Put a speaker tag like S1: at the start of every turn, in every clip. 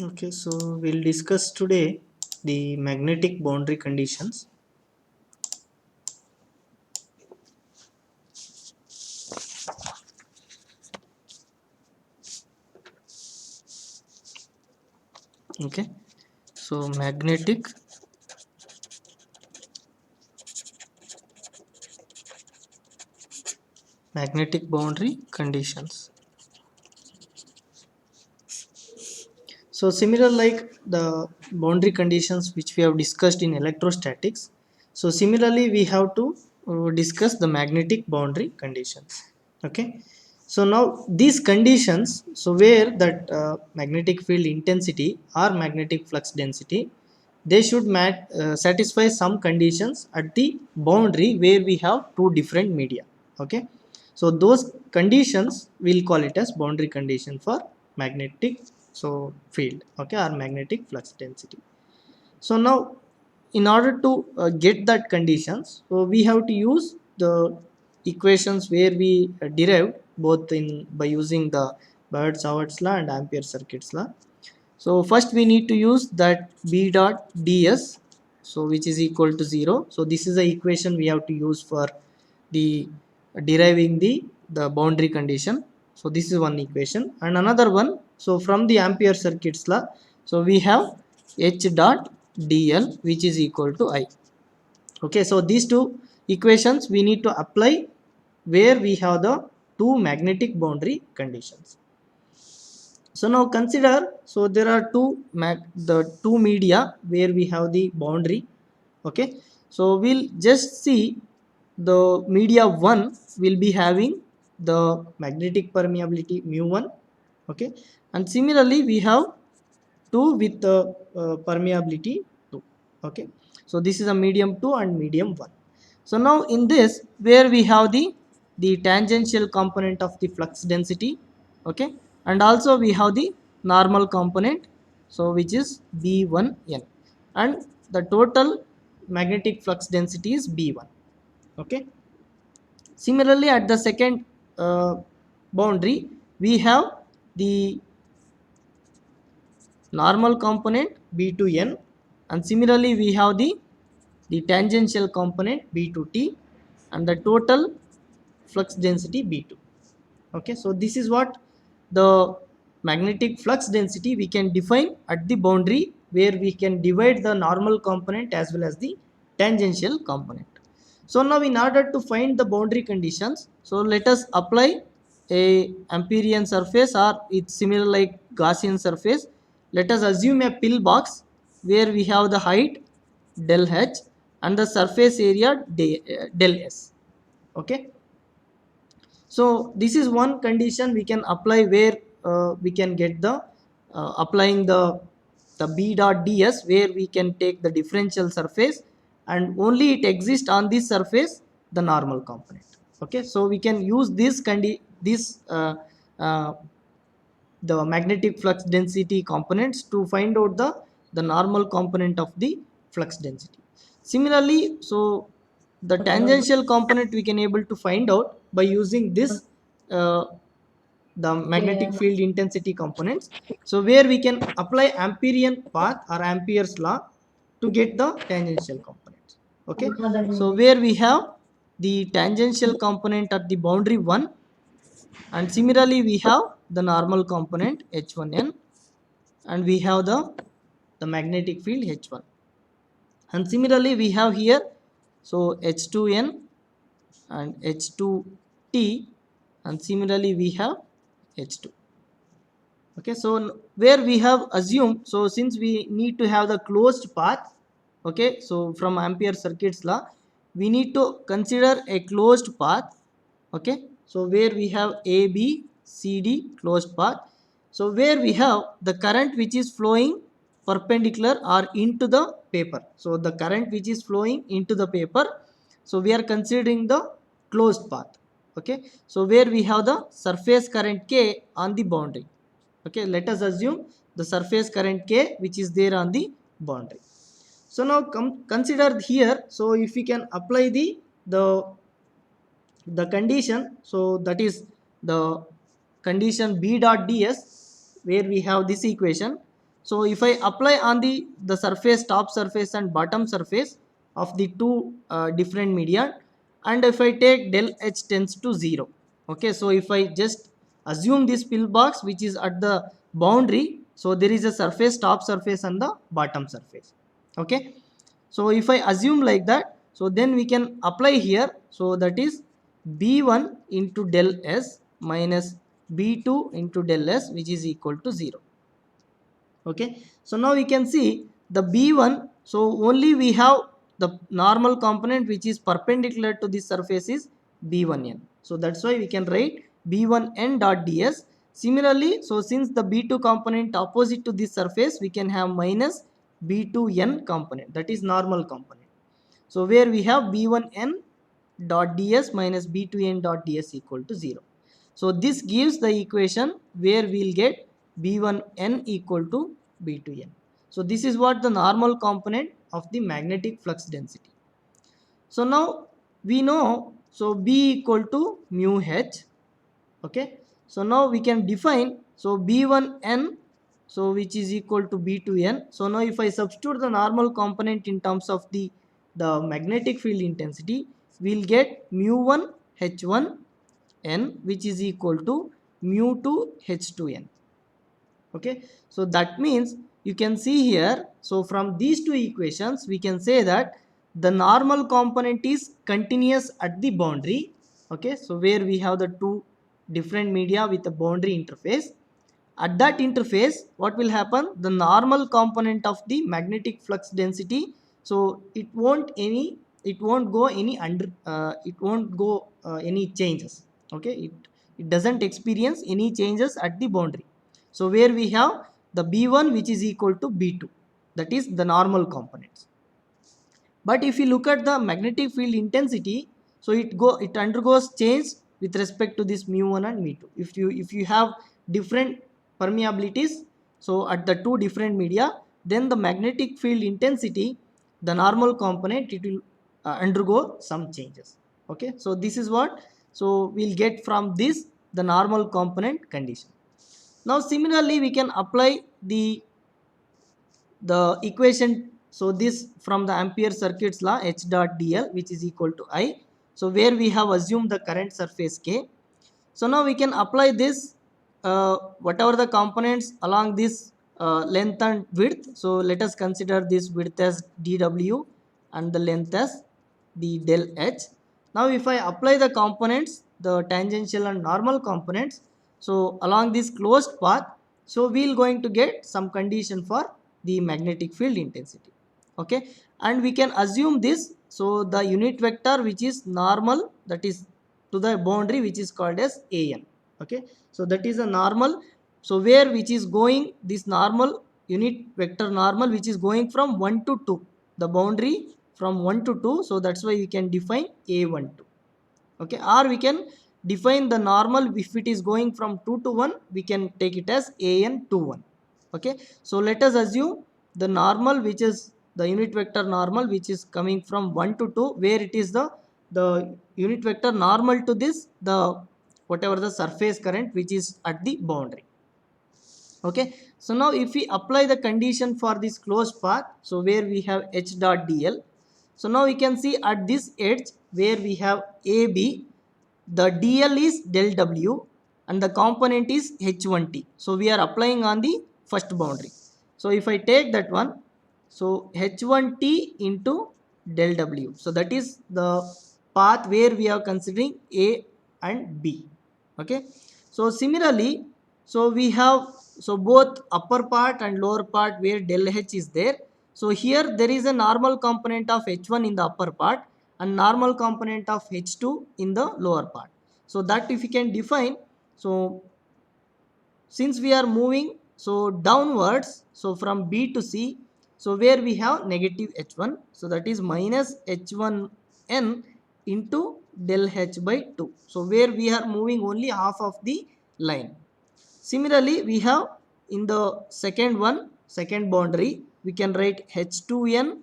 S1: Okay, so we'll discuss today the magnetic boundary conditions. Okay, so magnetic boundary conditions. So similar like the boundary conditions which we have discussed in electrostatics. So similarly we have to discuss the magnetic boundary conditions. Okay. So now these conditions, so where that magnetic field intensity or magnetic flux density, they should satisfy some conditions at the boundary where we have two different media. Okay. So those conditions we'll call it as boundary condition for magnetic field, okay, or magnetic flux density. So now in order to get that conditions, so we have to use the equations where we derived both in by using the Biot-Savart's law and Ampere circuits law. So first we need to use that B dot ds, so which is equal to 0. So this is the equation we have to use for the deriving the boundary condition. So this is one equation, and another one, so from the Ampere circuits law, so we have H dot dl which is equal to I. Okay, so these two equations we need to apply where we have the two magnetic boundary conditions. So now consider, so there are the two media where we have the boundary. Okay, so we'll just see the media 1 will be having the magnetic permeability mu1. Okay, and similarly we have 2 with the permeability 2. Okay, so this is a medium 2 and medium 1. So now in this, where we have the tangential component of the flux density. Okay, and also we have the normal component, so which is b1n, and the total magnetic flux density is b1. Okay, similarly at the second boundary we have the normal component b2n, and similarly we have the tangential component b2t, and the total flux density b2. Okay, so this is what the magnetic flux density we can define at the boundary where we can divide the normal component as well as the tangential component. So now in order to find the boundary conditions, so let us apply a Amperian surface, or it's similar like Gaussian surface. Let us assume a pill box where we have the height del h and the surface area del s. Okay, so this is one condition we can apply where we can get the applying the b dot ds, where we can take the differential surface and only it exists on this surface the normal component. Okay, so we can use this uh, the magnetic flux density components to find out the normal component of the flux density. Similarly, so the tangential component we can able to find out by using this uh, the magnetic field intensity components. So where we can apply Amperian path or Ampere's law to get the tangential components. Okay, so where we have the tangential component at the boundary 1, and similarly we have the normal component h1n, and we have the magnetic field h1, and similarly we have here so h2n and h2t, and similarly we have h2. Okay, so where we have assumed, so since we need to have the closed path, okay, so from Ampere circuits law we need to consider a closed path. Okay, so where we have a b c d closed path, so where we have the current which is flowing perpendicular or into the paper, so the current which is flowing into the paper, so we are considering the closed path. Okay, so where we have the surface current k on the boundary. Okay, let us assume the surface current k which is there on the boundary. So now consider here, so if we can apply the condition, so that is the condition b dot ds, where we have this equation. So if I apply on the surface, top surface and bottom surface of the two different media, and if I take del H tends to 0. Okay, so if I just assume this pillbox which is at the boundary, so there is a surface, top surface and the bottom surface. Okay, so if I assume like that, so then we can apply here. So that is B1 into del S minus B2 into del S, which is equal to 0. Okay, so now we can see the B1. So only we have the normal component which is perpendicular to this surface is B1n. So that's why we can write B1n dot ds. Similarly, so since the B2 component opposite to this surface, we can have minus B2n component, that is normal component. So where we have B1n dot ds minus B2n dot ds equal to 0. So this gives the equation where we'll get B1n equal to B2n. So this is what the normal component of the magnetic flux density. So now we know, so B equal to mu H. Okay, so now we can define, so B1n, so which is equal to B2n. So now if I substitute the normal component in terms of the magnetic field intensity, we'll get mu1 H1 n, which is equal to mu2 H2n. Okay, so that means you can see here, so from these two equations we can say that the normal component is continuous at the boundary. Okay, so where we have the two different media with a boundary interface, at that interface what will happen, the normal component of the magnetic flux density, so it won't go any under it won't go any changes. Okay, it doesn't experience any changes at the boundary. So where we have the B1 which is equal to B2, that is the normal components. But if you look at the magnetic field intensity, so it undergoes change with respect to this mu1 and mu2. If you have different permeabilities, so at the two different media, then the magnetic field intensity, the normal component, it will undergo some changes. Okay, so this is what, so we'll get from this the normal component condition. Now similarly we can apply the equation. So this from the ampere circuits law, H dot dl, which is equal to I. So where we have assumed the current surface K. So now we can apply this whatever the components along this length and width. So let us consider this width as dw and the length as the del H. Now if I apply the components, the tangential and normal components, so along this closed path, so we'll going to get some condition for the magnetic field intensity. Okay, and we can assume this, so the unit vector which is normal, that is to the boundary, which is called as an. Okay, so that is a normal, so where which is going this normal unit vector normal which is going from 1 to 2, the boundary from 1 to 2. So that's why we can define a12. Okay, or we can define the normal, if it is going from 2 to 1, we can take it as an21. Okay, so let us assume the normal which is the unit vector normal which is coming from 1 to 2, where it is the unit vector normal to this, the whatever the surface current which is at the boundary. Okay, so now if we apply the condition for this closed path, so where we have H dot dl, so now we can see at this edge where we have AB, the dl is del W and the component is H1t. So we are applying on the first boundary. So if I take that one, so H1t into del W, so that is the path where we are considering A and B. Okay, so similarly, so we have, so both upper part and lower part where del H is there. So here there is a normal component of H1 in the upper part and normal component of H2 in the lower part. So that if we can define, so since we are moving so downwards, so from B to C, so where we have negative H1, so that is minus H1n into del H by 2. So where we are moving only half of the line. Similarly, we have in the second boundary, we can write H2n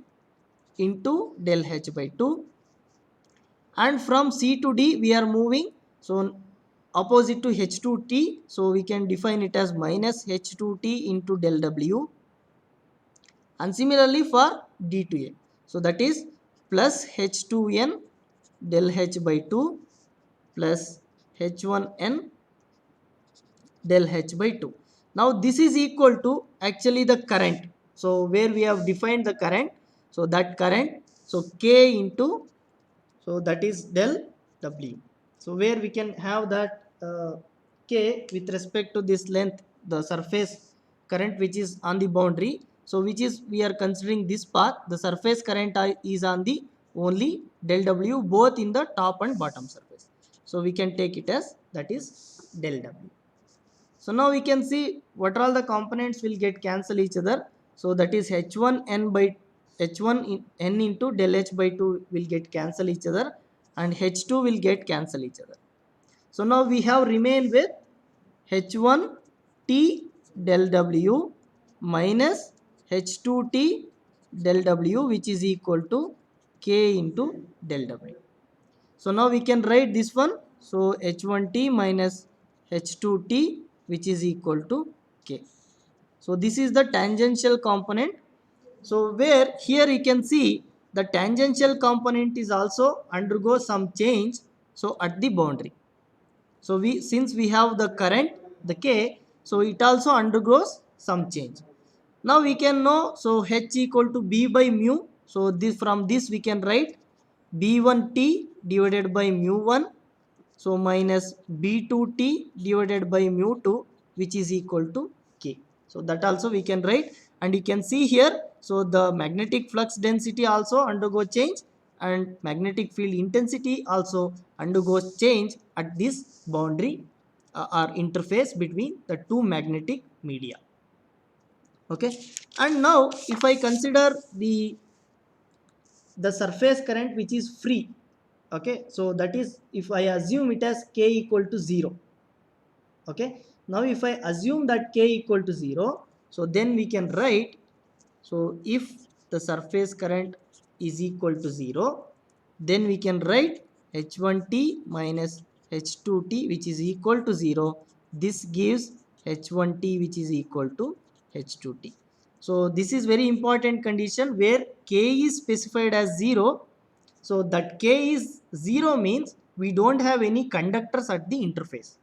S1: into del H by 2. And from C to D we are moving, so opposite to H2t, so we can define it as minus H2t into del W. and similarly for D2n. So that is plus H2n del H by 2 plus H1n del H by 2. Now this is equal to actually the current. So where we have defined the current, so that current, so K into, so that is del W. So where we can have that K with respect to this length, the surface current which is on the boundary. So which is we are considering this path, the surface current is on the only del W both in the top and bottom surface. So we can take it as that is del W. So now we can see what all the components will get cancel each other. So that is H1n by H1n into del H by 2 will get cancel each other, and H2 will get cancel each other. So now we have remained with H1T del W minus H2T del W, which is equal to K into del W. So now we can write this one. So H1T minus H2T, which is equal to K. So this is the tangential component. So where here you can see the tangential component is also undergo some change. So at the boundary. So since we have the current, the K, so it also undergoes some change. Now we can know, so H equal to B by mu. So this, from this we can write B1T divided by mu1, so minus B2T divided by mu2, which is equal to K. So that also we can write, and you can see here, so the magnetic flux density also undergo change, and magnetic field intensity also undergoes change at this boundary or interface between the two magnetic media. Okay, and now if I consider the surface current which is free, okay, so that is if I assume it as K equal to 0. Okay, now if I assume that K equal to 0, so then we can write, so if the surface current is equal to 0, then we can write H1T minus H2T, which is equal to 0. This gives H1T, which is equal to H2T. So this is very important condition where K is specified as 0. So that K is 0 means we don't have any conductors at the interface.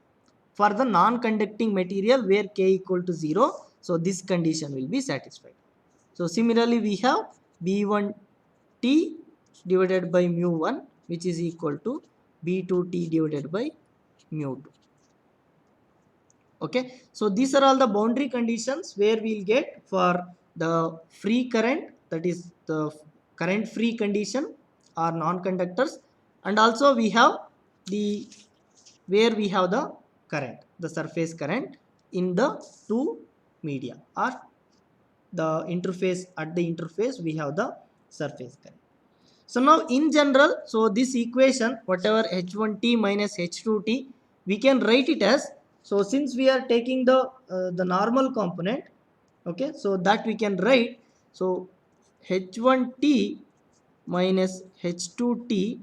S1: For the non-conducting material where K equal to 0, so this condition will be satisfied. So similarly we have B1T divided by mu1, which is equal to B2T divided by mu2. Okay, so these are all the boundary conditions where we'll get for the free current, that is the current free condition or non-conductors, and also we have the where we have the current, the surface current in the two media, or the interface, at the interface we have the surface current. So now in general, so this equation whatever H1T minus H2T, we can write it as, so since we are taking the normal component, okay, so that we can write, so H1T minus H2T.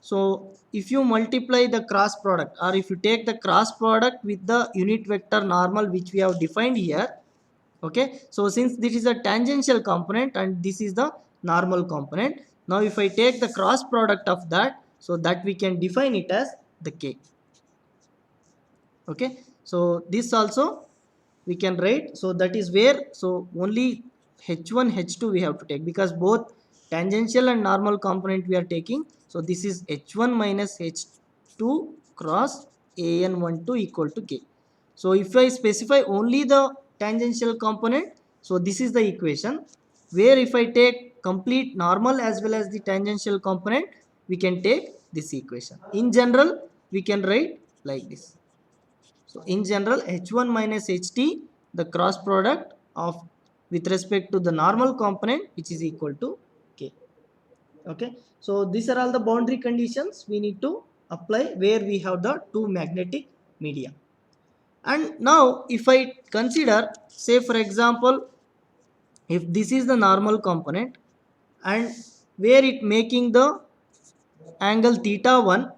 S1: So if you multiply the cross product, or if you take the cross product with the unit vector normal which we have defined here, okay, so since this is a tangential component and this is the normal component, now if I take the cross product of that, so that we can define it as the K. Okay, so this also we can write, so that is where, so only H1 H2 we have to take, because both tangential and normal component we are taking. So this is H1 minus H2 cross AN12 equal to K. So if I specify only the tangential component, so this is the equation, where if I take complete normal as well as the tangential component, we can take this equation. In general we can write like this. So in general H1 minus HT, the cross product of with respect to the normal component, which is equal to K. Okay, so these are all the boundary conditions we need to apply where we have the two magnetic media. And now if I consider, say for example, if this is the normal component and where it making the angle theta 1,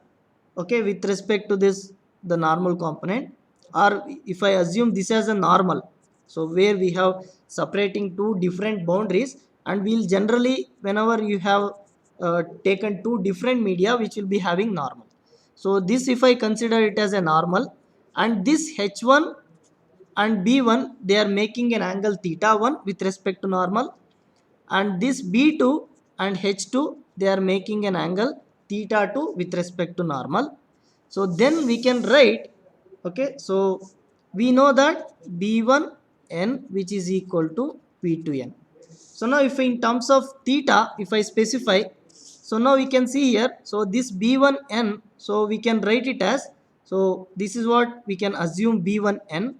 S1: okay, with respect to this the normal component, or if I assume this as a normal, So where we have separating two different boundaries, and we'll generally, whenever you have taken two different media, which will be having normal. So this, if I consider it as a normal, and this H1 and B1, they are making an angle theta 1 with respect to normal, and this B2 and H2, they are making an angle theta 2 with respect to normal. So then we can write, okay, so we know that B1n, which is equal to B2n. So now if in terms of theta, if I specify, so now we can see here, so this B1n, so we can write it as, so this is what we can assume B1n,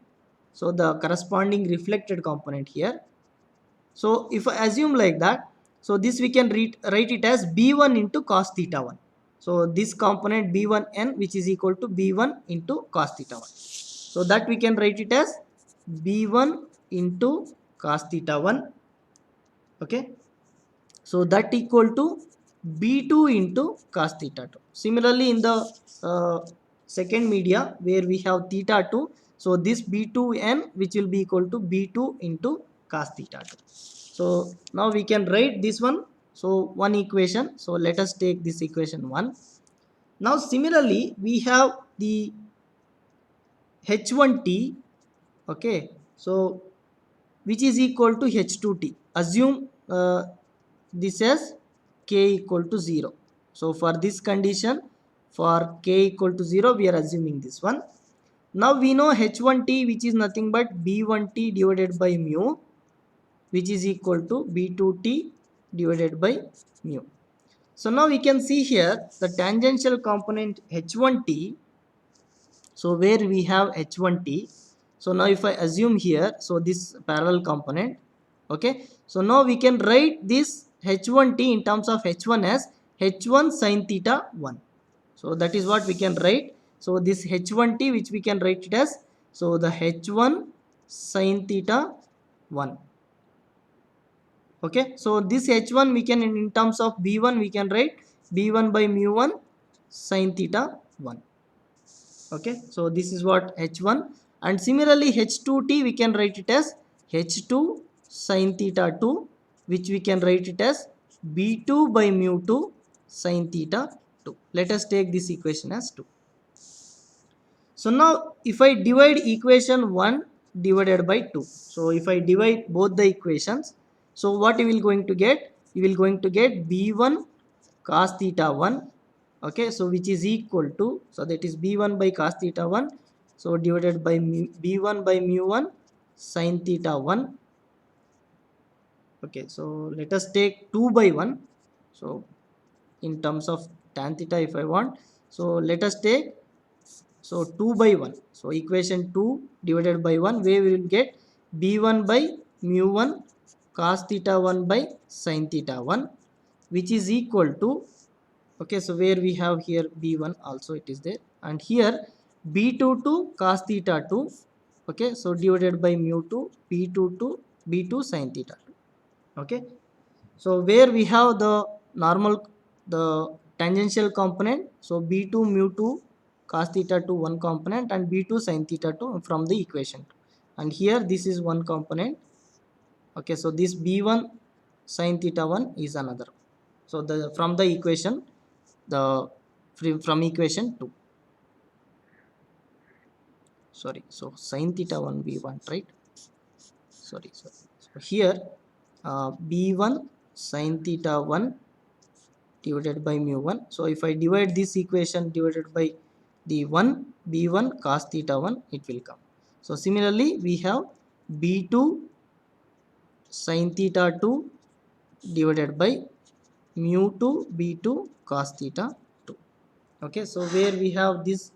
S1: so the corresponding reflected component here. So if I assume like that, so this we can write it as B1 into cos theta 1. So this component B1n, which is equal to B1 into cos theta 1. So that we can write it as B1 into cos theta 1. Okay. So that equal to B2 into cos theta 2. Similarly, in the second media where we have theta 2, so this B2n, which will be equal to B2 into cos theta 2. So now we can write this one. So one equation. So let us take this equation 1. Now similarly, we have the H1t, okay, so which is equal to H2t. Assume this as k equal to 0. So for this condition, for k equal to 0, we are assuming this one. Now we know H1t, which is nothing but B1t divided by mu, which is equal to B2t divided by mu. So now we can see here the tangential component H1t. So where we have H1t, so now if I assume here, so this parallel component, okay, so now we can write this H1t in terms of H1 as H1 sin theta 1. So that is what we can write. So this H1t, which we can write it as, so the H1 sin theta 1. Okay, so this H1 we can, in terms of B1, we can write B1 by mu1 sin theta 1. Okay, so this is what H1, and similarly H2t we can write it as H2 sin theta 2, which we can write it as B2 by mu2 sin theta 2. Let us take this equation as 2. So now if I divide equation 1 divided by 2, so if I divide both the equations, so what you will going to get? You will going to get B1 cos theta 1, okay, so which is equal to, so that is B1 by cos theta 1, so divided by B1 by mu1 sin theta 1. Okay, so let us take 2 by 1. So in terms of tan theta, if I want, so let us take, so 2 by 1. So equation 2 divided by 1, where we will get B1 by mu1 cos theta 1 by sin theta 1, which is equal to, okay, so where we have here B1 also it is there, and here B2 to cos theta 2, okay, so divided by mu2 B2 to B2 sin theta 2. Okay, so where we have the normal, the tangential component, so B2 mu2 cos theta 2 one component, and B2 sin theta 2 from the equation, and here this is one component. Okay, so this B1 sin theta 1 is another. So the from the equation, the from equation 2, sorry, so sin theta 1 we want, right? Sorry, so here B1 sin theta 1 divided by mu1. So if I divide this equation divided by the 1 B1 cos theta 1, it will come. So similarly we have B2 sin theta 2 divided by mu2 B2 cos theta 2. Okay, so where we have this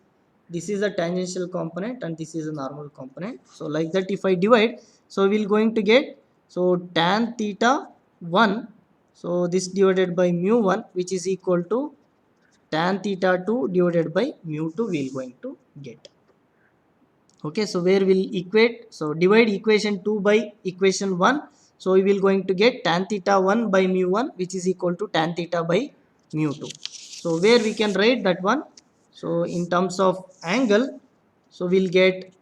S1: is a tangential component and this is a normal component. So like that, if I divide, so we'll going to get, so tan theta 1, so this divided by mu1, which is equal to tan theta 2 divided by mu2 we'll going to get. Okay, so where we'll equate, so divide equation 2 by equation 1, so we will going to get tan theta 1 by mu1, which is equal to tan theta by mu2. So where we can write that one, so in terms of angle, so we'll get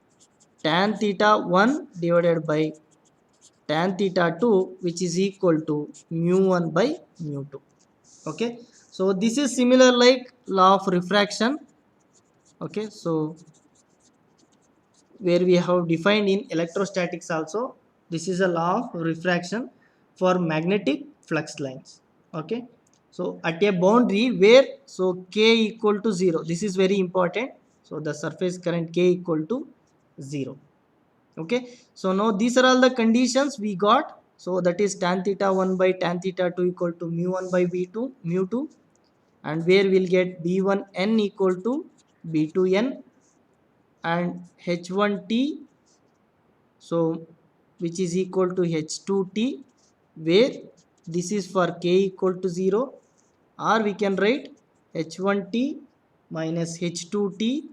S1: tan theta 1 divided by tan theta 2, which is equal to mu 1 by mu 2. Okay, so this is similar like law of refraction. Okay, so where we have defined in electrostatics also, this is a law of refraction for magnetic flux lines. Okay, so at a boundary where, so k equal to 0, this is very important. So the surface current k equal to 0. Okay, so now these are all the conditions we got. So that is tan theta 1 by tan theta 2 equal to mu 1 by v2 mu 2, and where we'll get b1n equal to b2n and h1t, so which is equal to h2t, where this is for k equal to 0, or we can write h1t minus h2t,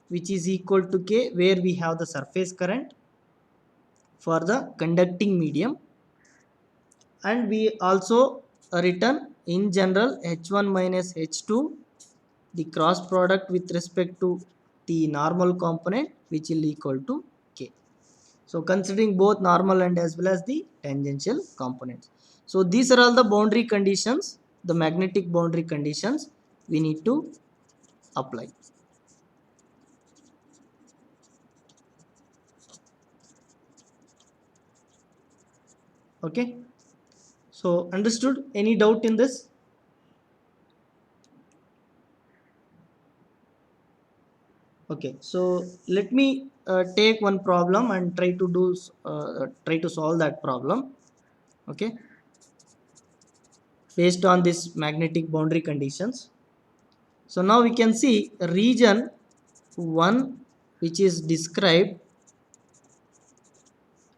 S1: which is equal to k, where we have the surface current for the conducting medium. And we also written in general h1 minus h2, the cross product with respect to the normal component, which will equal to k. So considering both normal and as well as the tangential components. So these are all the boundary conditions, the magnetic boundary conditions we need to apply. Okay, so understood? Any doubt in this? Okay, so let me take one problem and try to solve that problem. Okay, based on this magnetic boundary conditions. So now we can see region 1, which is described,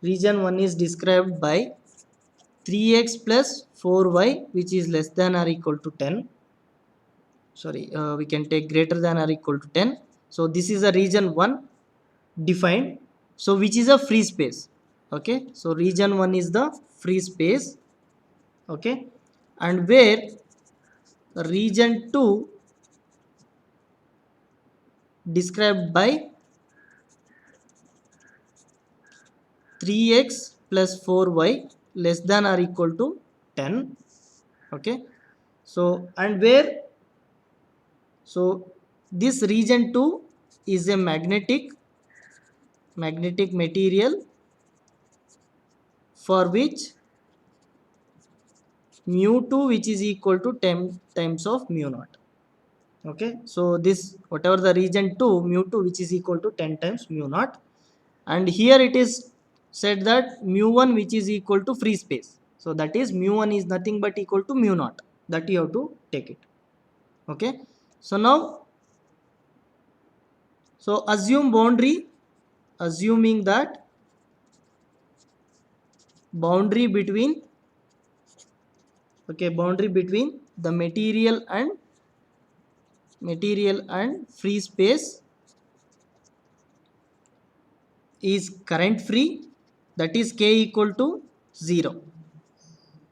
S1: region 1 is described by 3x plus 4y, which is less than or equal to 10. Sorry, we can take greater than or equal to 10. So this is a region 1 defined, so which is a free space. Okay, so region 1 is the free space. Okay, and where region 2 described by 3x plus 4y less than or equal to 10. Okay, so and where, so this region 2 is a magnetic material for which mu 2, which is equal to 10 times of mu 0. Okay, so this whatever the region 2 mu 2, which is equal to 10 times mu 0, and here it is said that mu 1, which is equal to free space, so that is mu 1 is nothing but equal to mu 0, that you have to take it. Okay, so now, so assume boundary, assuming that boundary between, okay, boundary between the material and free space is current free, that is k equal to 0.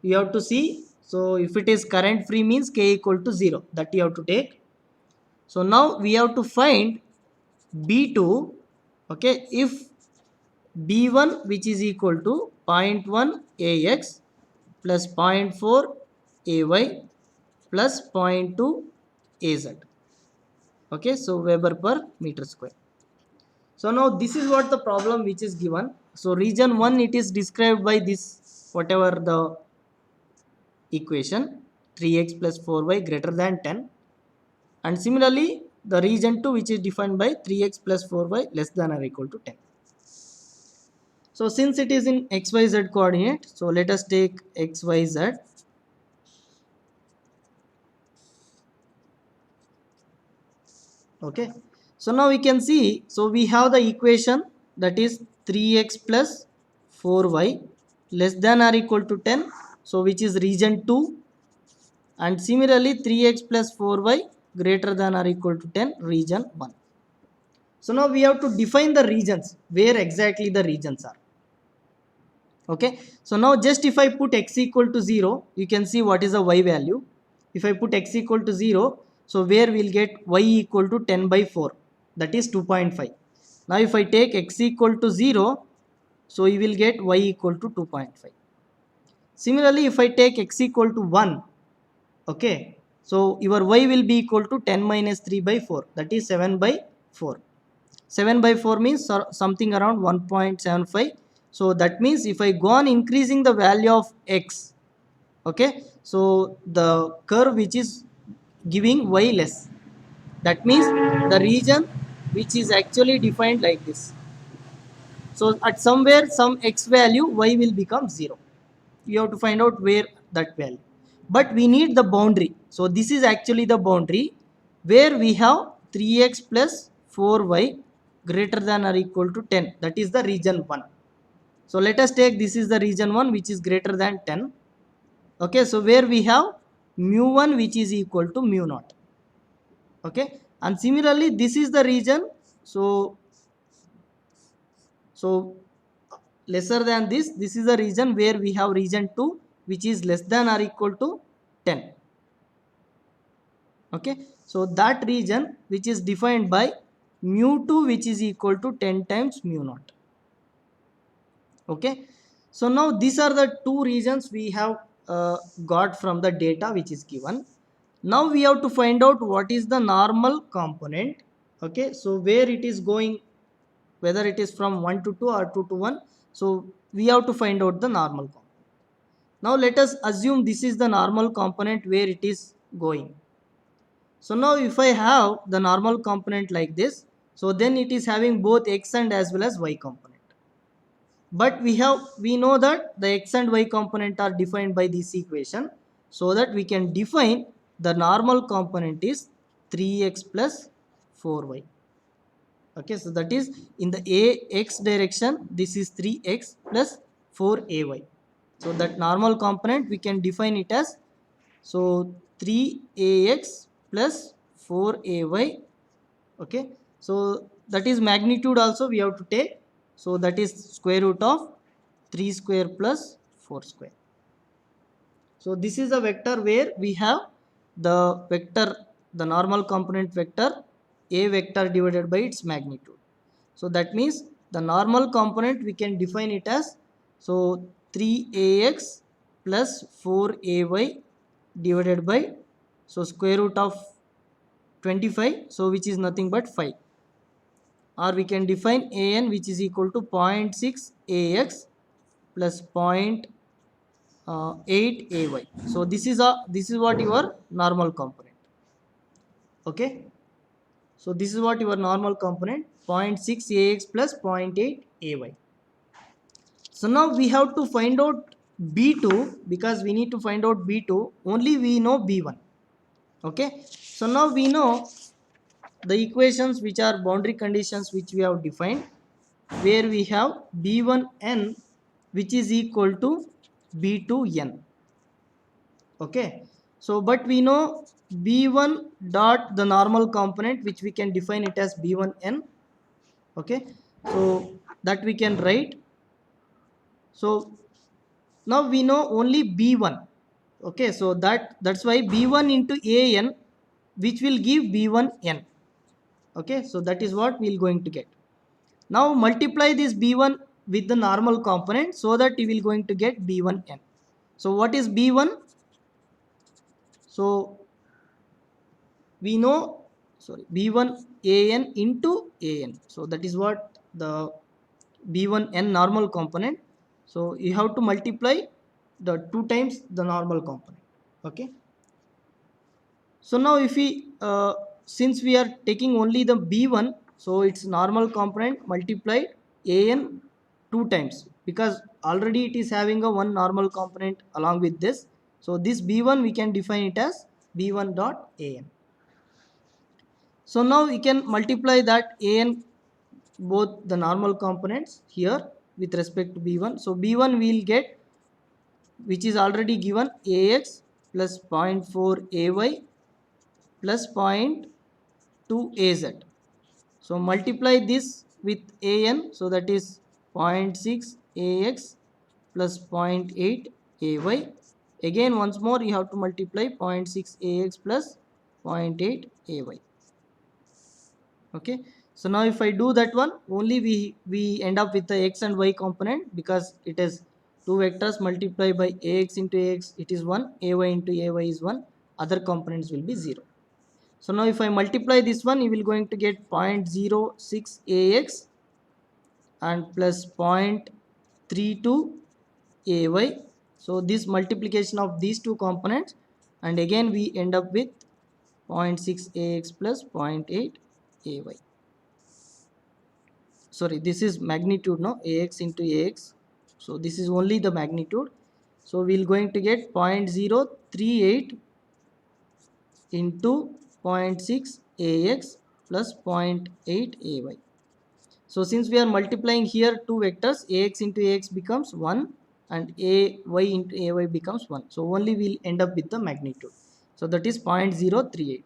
S1: You have to see, so if it is current free means k equal to 0, that you have to take. So now we have to find b2. Okay, if b1, which is equal to 0.1 ax plus 0.4 ay plus 0.2 az. Okay, so Weber per meter square. So now this is what the problem which is given. So region 1, it is described by this whatever the equation 3x plus 4y greater than 10, and similarly the region 2, which is defined by 3x plus 4y less than or equal to 10. So since it is in xyz coordinate, so let us take xyz. Okay, so now we can see, so we have the equation that is 3x plus 4y less than or equal to 10, so which is region 2, and similarly 3x plus 4y greater than or equal to 10, region 1. So now we have to define the regions, where exactly the regions are. Okay, so now just if I put x equal to 0, you can see what is the y value. If I put x equal to 0, so where we'll get y equal to 10 by 4, that is 2.5. Now if I take x equal to 0, so you will get y equal to 2.5. Similarly, if I take x equal to 1, okay, so your y will be equal to 10 minus 3 by 4, that is 7 by 4. 7 by 4 means something around 1.75. So that means if I go on increasing the value of x, okay, so the curve which is giving y less, that means the region which is actually defined like this. So at somewhere some x value y will become 0. You have to find out where that value. But we need the boundary. So this is actually the boundary where we have 3x plus 4y greater than or equal to 10. That is the region 1. So let us take this is the region 1 which is greater than 10. Okay, so where we have mu1 which is equal to mu naught. Okay, and similarly this is the region. So lesser than this is the region where we have region 2 which is less than or equal to 10. Okay, so that region which is defined by mu2 which is equal to 10 times mu naught. Okay, so now these are the two regions we have got from the data which is given. Now we have to find out what is the normal component. Okay, so where it is going, whether it is from 1 to 2 or 2 to 1. So we have to find out the normal component. Now let us assume this is the normal component where it is going. So now if I have the normal component like this, so then it is having both x and as well as y component. But we know that the x and y component are defined by this equation, so that we can define the normal component is 3x plus 4y. Okay, so that is in the ax direction, this is 3x plus 4ay. So that normal component we can define it as, so 3ax plus 4ay. Okay, so that is magnitude also we have to take, so that is square root of 3 square plus 4 square. So this is a vector where we have the vector, the normal component vector a vector divided by its magnitude. So that means the normal component we can define it as, so 3ax plus 4ay divided by, so square root of 25, so which is nothing but 5. Or we can define an which is equal to 0.6 ax plus 0.8 ay. So this is what your normal component. Okay, so this is what your normal component, 0.6 ax plus 0.8 ay. So now we have to find out b2, because we need to find out b2, only we know b1. Okay, so now we know the equations which are boundary conditions which we have defined, where we have b1n which is equal to b2n. Okay, so but we know b1 dot the normal component which we can define it as b1n. Okay, so that we can write. So now we know only b1. Okay, so that's why b1 into an which will give b1n. Okay, so that is what we are going to get. Now multiply this b1 with the normal component, so that you will going to get b1n. So what is b1? So we know, sorry, b1 an into an. So that is what the b1n normal component. So you have to multiply the 2 times the normal component. Okay. So now if we since we are taking only the b1, so its normal component multiplied an 2 times, because already it is having a one normal component along with this. So this b1 we can define it as b1 dot an. So now we can multiply that an, both the normal components here with respect to b1. So b1 we will get, which is already given, ax plus 0.4 ay plus 0.2 az. So multiply this with an, so that is 0.6 ax plus 0.8 ay. Again once more you have to multiply 0.6 ax plus 0.8 ay. Okay, So now if I do that one, only we end up with the x and y component, because it is two vectors multiplied by ax into ax, it is 1, ay into ay is 1, other components will be 0. So now if I multiply this one, you will going to get 0.06 ax and plus 0.32 ay. So this multiplication of these two components, and again we end up with 0.6 ax plus 0.8 ay. Sorry, this is magnitude, no, ax into ax. So this is only the magnitude. So we'll going to get 0.038 into 0.6 ax plus 0.8 ay. So since we are multiplying here two vectors, ax into ax becomes 1 and ay into ay becomes 1. So only we'll end up with the magnitude. So that is 0.038.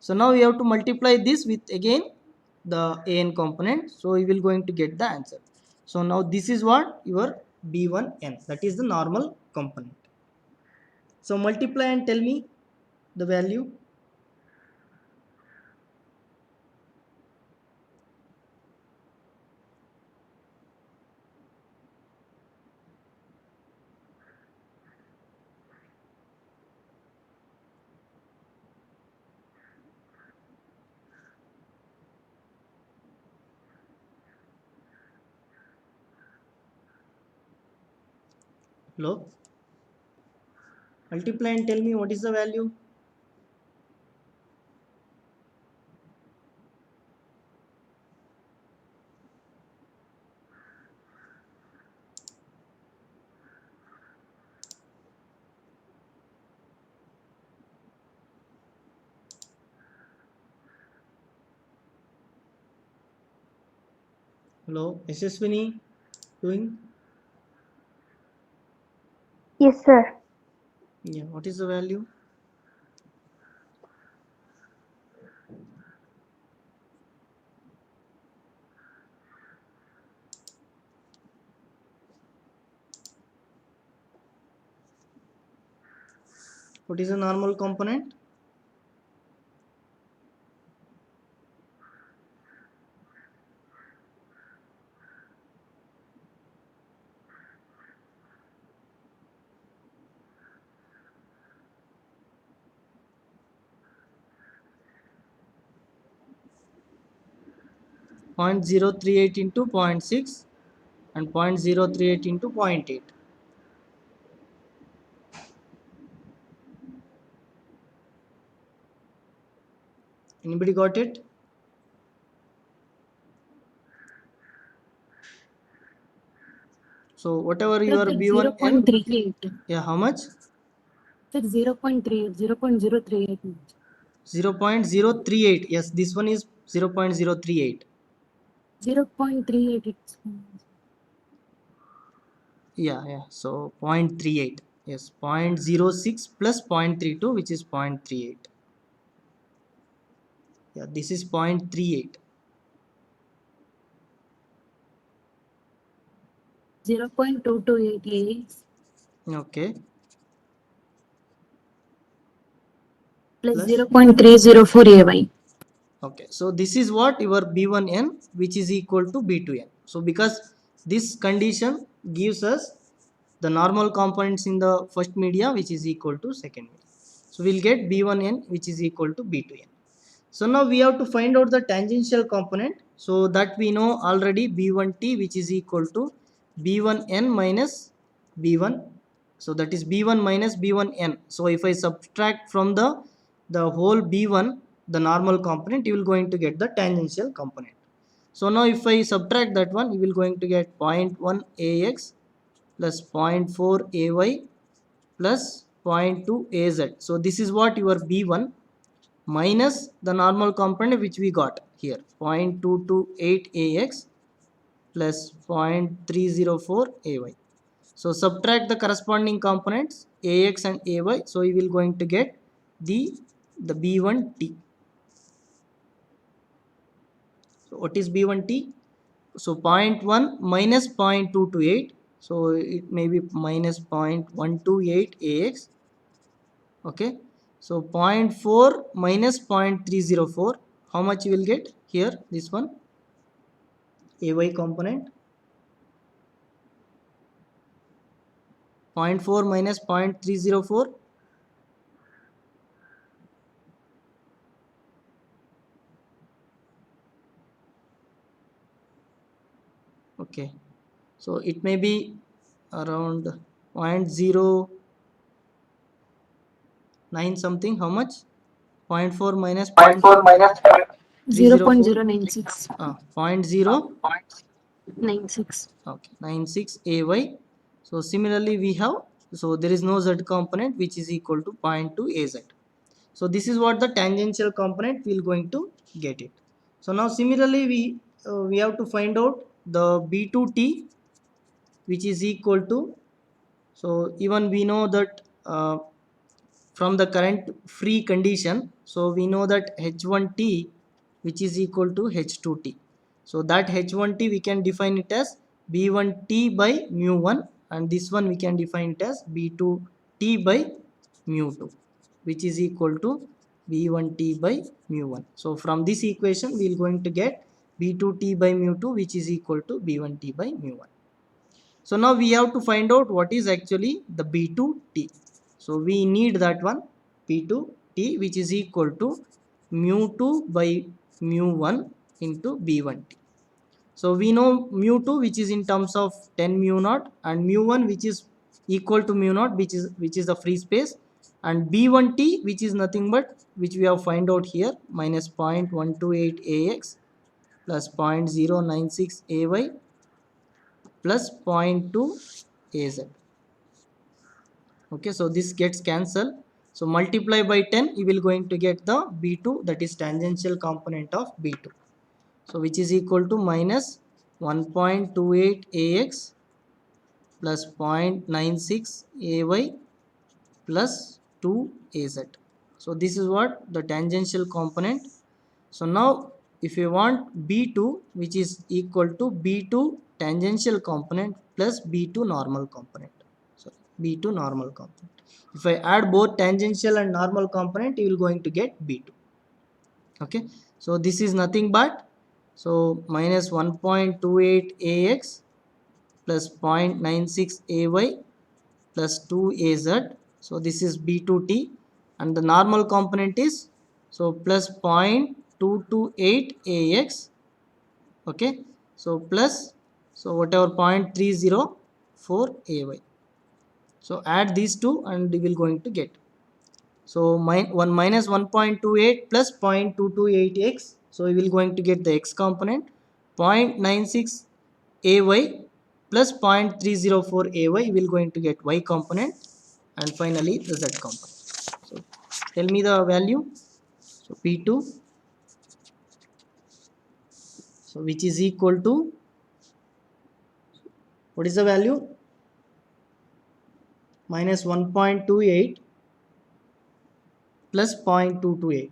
S1: So now we have to multiply this with again the an component. So we will going to get the answer. So now this is what your b1n, that is the normal component. So multiply and tell me the value. Hello, multiply and tell me what is the value. Hello, Yashaswini, doing?
S2: Yes, sir.
S1: Yeah, what is the value? What is the normal component? Point 0.038 into 0.6 and 0.038 into 0.8. Anybody got it? So whatever
S3: Sir,
S1: your
S3: that's
S1: b1n,
S3: 0.38.
S1: yeah, how much?
S3: That's 0.038.
S1: 0.038. Yes, this one is 0.038.
S3: 0.38.
S1: Yeah. So 0.38. Yes, 0.06 plus 0.32, which is 0.38. Yeah, this is 0.38.
S3: 0.228
S1: Okay.
S3: plus
S1: Plus.
S3: 0.304 AY.
S1: Okay, so this is what your b1n, which is equal to b2n. So because this condition gives us the normal components in the first media, which is equal to second media. So we'll get b1n, which is equal to b2n. So now we have to find out the tangential component. So that we know already, b1t, which is equal to b1n minus b1. So that is b1 minus b1n. So if I subtract from the whole b1 the normal component, you will going to get the tangential component. So now if I subtract that one, you will going to get 0.1 ax plus 0.4 ay plus 0.2 az. So this is what your b1 minus the normal component which we got here, 0.228 ax plus 0.304 ay. So subtract the corresponding components ax and ay. So you will going to get the b1t. So what is b1t? So 0.1 minus 0.228. So it may be minus 0.128 ax. Okay. So 0.4 minus 0.304. How much you will get here? This one. AY component, 0.4 minus 0.304, okay, so it may be around 0.09 something. How much? 0.4 minus 0.304,
S3: 0.096.
S1: 0.096,
S3: 96.
S1: okay, 96 AY. So similarly we have, so there is no Z component, which is equal to 0.2 AZ. So this is what the tangential component we are going to get it. So now similarly we have to find out the B2T, which is equal to, so even we know that from the current free condition, so we know that H1T, which is equal to H2T. So that H1T we can define it as B1T by mu1, and this one we can define it as B2T by mu2, which is equal to B1T by mu1. So from this equation we are going to get B2T by mu2, which is equal to B1T by mu1. So now we have to find out what is actually the B2T. So we need that one, B2T, which is equal to mu2 by mu1 into B1T. So we know mu2, which is in terms of 10 mu naught, and mu1, which is equal to mu naught, which is the free space, and B1T, which is nothing but, which we have find out here, minus 0.128 AX plus 0.096 AY plus 0.2 AZ. Okay, so this gets cancelled. So multiply by 10, you will going to get the B2, that is tangential component of B2. So which is equal to minus 1.28 AX plus 0.96 AY plus 2 AZ. So this is what the tangential component. So now if you want B2, which is equal to B2 tangential component plus B2 normal component. So B2 normal component. If I add both tangential and normal component, you will going to get B2. Okay. So this is nothing but, so minus 1.28 AX plus 0.96 AY plus 2 AZ. So this is B2T, and the normal component is, so plus 0.228 AX, okay, so plus, so whatever 0.304 AY. So add these two and we will going to get, so minus 1.28 plus 0.228x, so we will going to get the x component, 0.96 AY plus 0.304 AY, we will going to get y component, and finally the z component. So tell me the value. So P2, so which is equal to, what is the value? Minus 1.28 plus 0.228.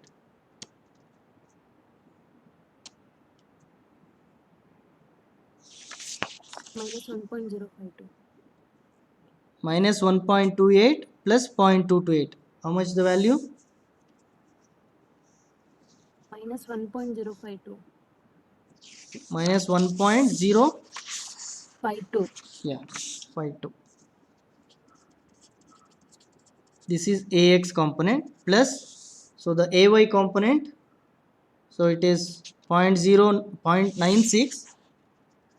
S3: Minus 1.052.
S1: Minus 1.28 plus 0.228. How much the value?
S3: Minus 1.052.
S1: Minus 1.0,
S3: 52.
S1: yeah, 52. This is AX component plus, so the AY component, so it is 0.96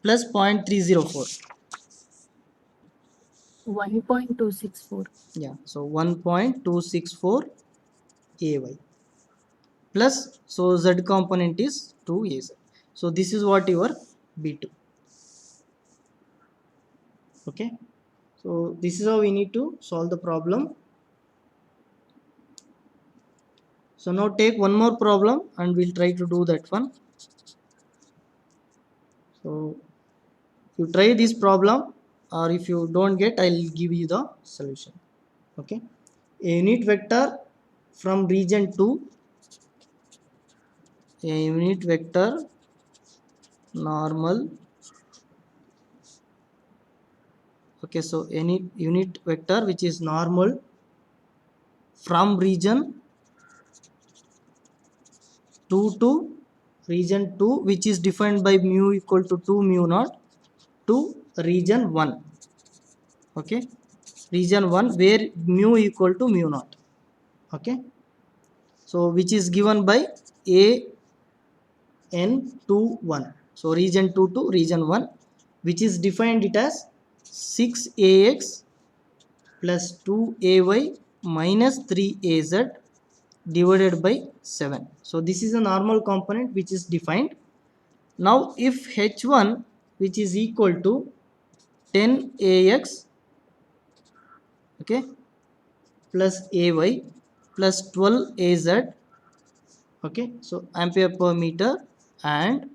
S1: plus 0.304.
S3: 1.264.
S1: Yeah, so 1.264 AY plus, so Z component is 2 AZ. So this is what your B2. Okay, so this is how we need to solve the problem. So now take one more problem and we'll try to do that one. So you try this problem, or if you don't get, I'll give you the solution. Okay, a unit vector from region 2, a unit vector normal, okay, so any unit vector which is normal from region 2 to region 2 which is defined by mu equal to 2 mu naught to region 1. Okay, region 1 where mu equal to mu naught. Okay, so which is given by a n to 1. So region 2 to region 1, which is defined it as 6ax plus 2ay minus 3az divided by 7. So this is a normal component which is defined. Now if h1 which is equal to 10ax, okay, plus ay plus 12az, okay, so ampere per meter, and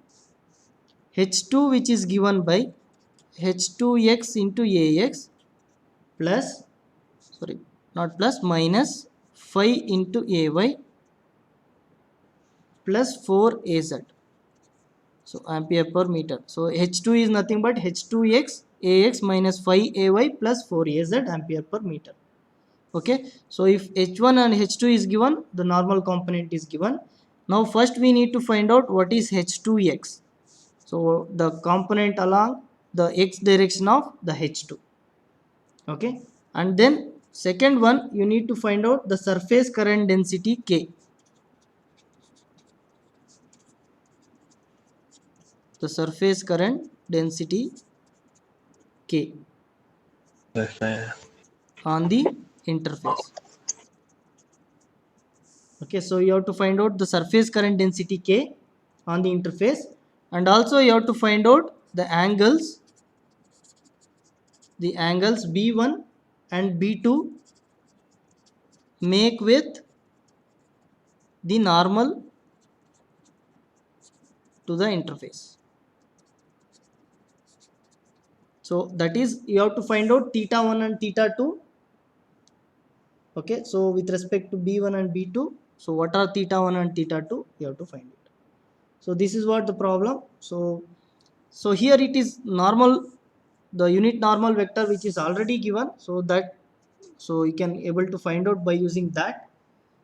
S1: h2 which is given by h2x into ax plus, sorry, not plus, minus 5 into ay plus 4az, so ampere per meter. So h2 is nothing but h2x ax minus 5ay plus 4az ampere per meter. Okay, so if h1 and h2 is given, the normal component is given. Now first we need to find out what is h2x. So the component along the x direction of the h2. Okay, and then second one, you need to find out the surface current density k. The surface current density k on the interface. Okay, so you have to find out the surface current density k on the interface, and also you have to find out the angles b1 and b2 make with the normal to the interface. So that is, you have to find out theta 1 and theta 2. Okay, so with respect to b1 and b2, so what are theta 1 and theta 2, you have to find it. So this is what the problem. So here it is normal, the unit normal vector which is already given, so you can able to find out by using that.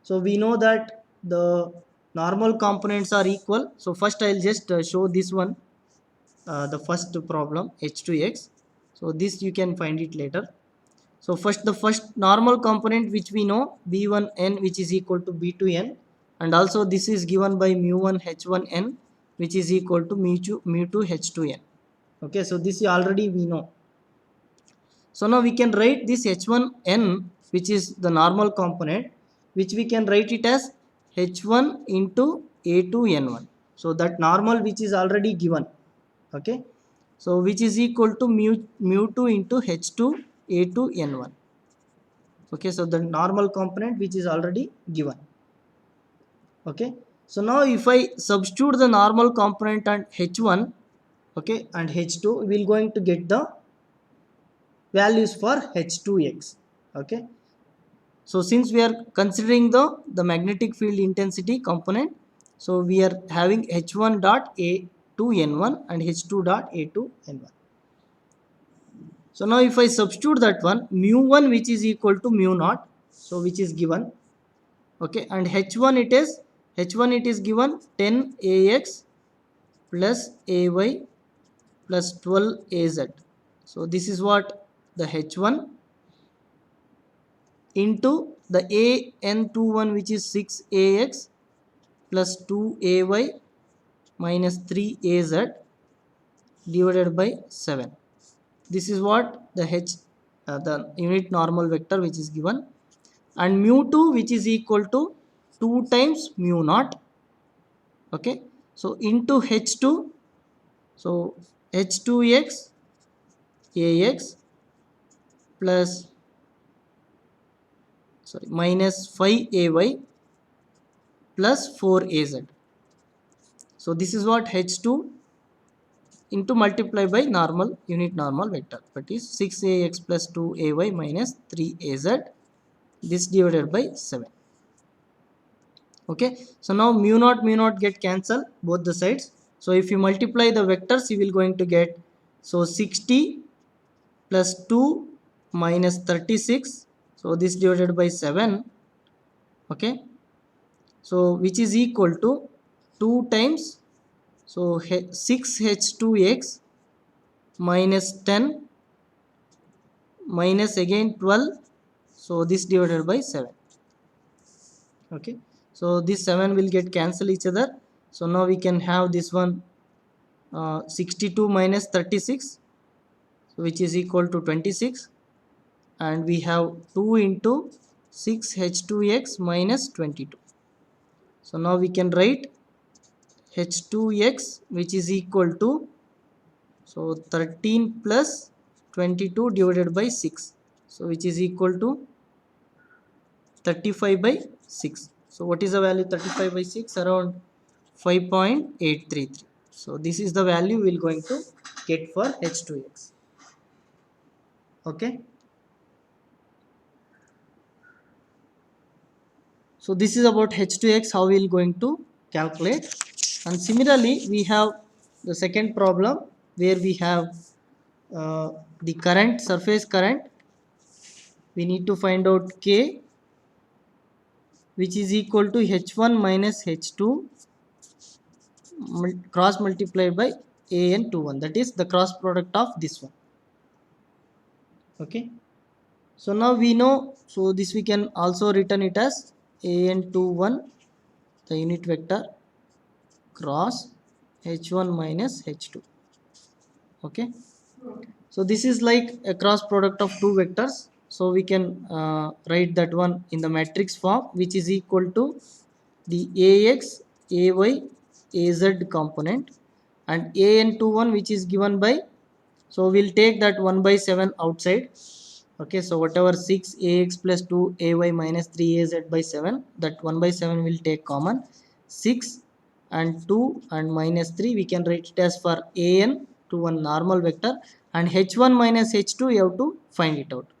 S1: So we know that the normal components are equal. So first I'll just show this one, the first problem h2x. So this you can find it later. So first, the first normal component which we know, b1n which is equal to b2n, and also this is given by mu1 h1n which is equal to mu2 h2n. Okay, so this already we know. So now we can write this h1n which is the normal component, which we can write it as h1 into a2n1. So that normal which is already given. Okay, so which is equal to mu2 into h2 a2n1. Okay, so the normal component which is already given. Okay, so now if I substitute the normal component and h1, okay, and h2, we will going to get the values for h2x. Okay, so since we are considering the magnetic field intensity component, so we are having h1 dot a2n1 and h2 dot a2n1. So now if I substitute that one, mu1 which is equal to mu naught, so which is given, okay, and h1 it is given 10ax plus ay plus 12az. So this is what the h1 into the an21 which is 6ax plus 2ay minus 3az divided by 7. This is what the unit normal vector which is given, and mu2 which is equal to 2 times mu naught. Okay, so into h2, so h2x ax plus, sorry, minus 5ay plus 4az. So this is what h2 into multiply by normal unit normal vector, that is 6ax plus 2ay minus 3az, this divided by 7. Okay, so now mu naught get cancelled both the sides. So if you multiply the vectors, you will going to get, so 60 plus 2 minus 36, so this divided by 7. Okay, so which is equal to 2 times So 6H2X minus 10 minus again 12, so this divided by 7. Okay, so this 7 will get cancel each other. So now we can have this one 62 minus 36, which is equal to 26, and we have 2 into 6H2X minus 22. So now we can write H2X, which is equal to, so 13 plus 22 divided by 6, so which is equal to 35 by 6. So what is the value 35 by 6? Around 5.833. So this is the value we are going to get for H2X. Okay. So this is about H2X, how we are going to calculate. And similarly, we have the second problem where we have the current, surface current. We need to find out K, which is equal to H1 minus H2 cross multiplied by AN21. That is the cross product of this one. Okay. So now we know, so this we can also written it as AN21, the unit vector, cross H1 minus H2. Okay. So this is like a cross product of two vectors. So we can write that one in the matrix form, which is equal to the AX, AY, AZ component, and AN21, which is given by, so we'll take that 1 by 7 outside. Okay, so whatever 6 AX plus 2 AY minus 3 AZ by 7, that 1 by 7 will take common. 6 and 2 and minus 3 we can write it as for AN to one normal vector, and H1 minus H2 you have to find it out.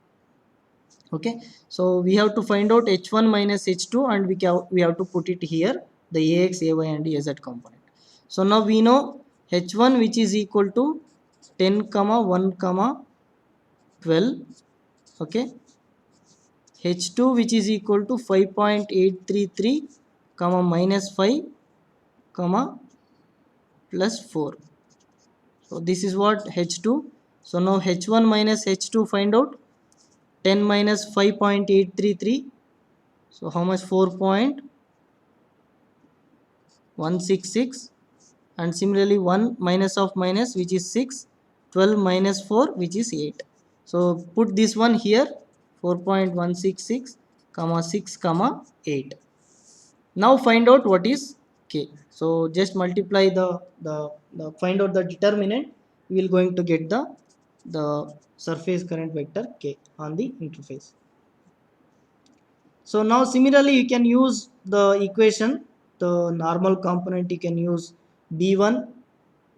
S1: Okay, so we have to find out H1 minus H2, and we have to put it here, the AX, AY and AZ component. So now we know H1, which is equal to 10 comma 1 comma 12. Okay, H2, which is equal to 5.833 comma minus 5 comma plus 4. So this is what H2. So now H1 minus H2 find out. 10 minus 5.833, so how much? 4.166, and similarly 1 minus of minus, which is 6, 12 minus 4, which is 8. So put this one here, 4.166 comma 6 comma 8. Now find out what is K. So just multiply the find out the determinant, we will going to get the surface current vector K on the interface. So now similarly you can use the equation, the normal component you can use B1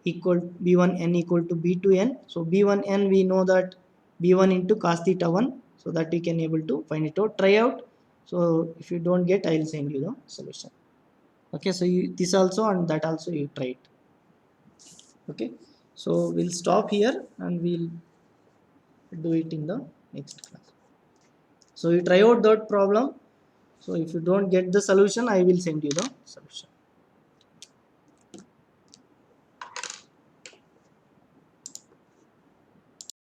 S1: equal B1n equal to B2n. So B1n we know that B1 into cos theta 1, so that you can able to find it out, try out. So if you don't get, I will send you the solution. Okay, so this also and that also you try it. Okay, so we'll stop here and we'll do it in the next class. So you try out that problem. So if you don't get the solution, I will send you the solution.